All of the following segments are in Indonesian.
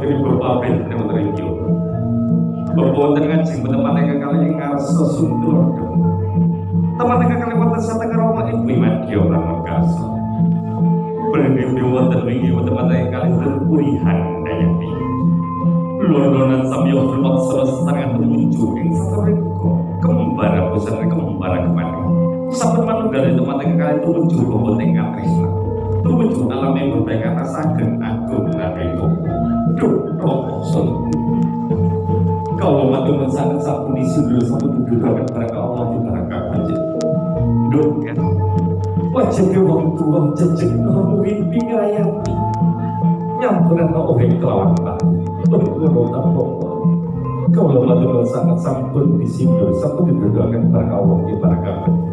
putri bapak ben wonten iki. Bapak wonten ngajeng teman ingkang kalih ngarsa suntulodo. Teman ingkang kalih wonten sateng karo Ibu Madya lan Karsa. Bener wonten wingi teman ingkang kalih terpurihan dayati. Lolonan samya lumaksana sangat muncul ing sasamengga kembar busana kembar kemana. Sampun manunggal teman ingkang kalih tumuju boten ingkang tresna. Tumuju alam yang berbaik atas ageng agung nabeko. Duh, rokoson. Kalau matur sangat sabuni sudul sabun dudukan baraka Allah di baraka panjen. Duh, kan. Wajib wong tua jejeg ngomongin pingayati. Nyampuran orang kelawan tak. Betul tak apa. Kalau matur sangat sampun disindul sabun dudukan baraka Allah di baraka panjen.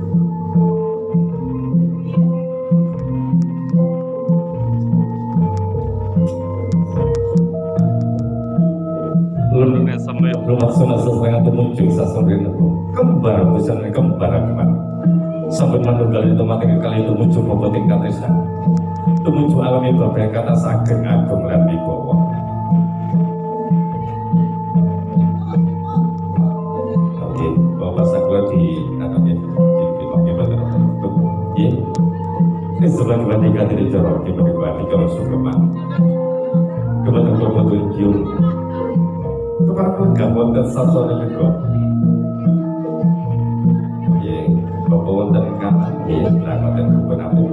Lundungnya sampai lumaksana sesuai muncul sasamrena kembar busana kembar kemana sampai manunggal itu mati kali itu muncul bobot tingkat desa itu muncul alami bapak kata sageng agung lan wibawa. Oke, bapak sakula di anaknya di pakai badan ya ini sebelah dibandingkan dari jorok dibandingkan kalau sukeman kebetulan bapak tunjuk kepada wonten sasana juga. Ya, bapak wonten ingkang nggih lakoten pun aku.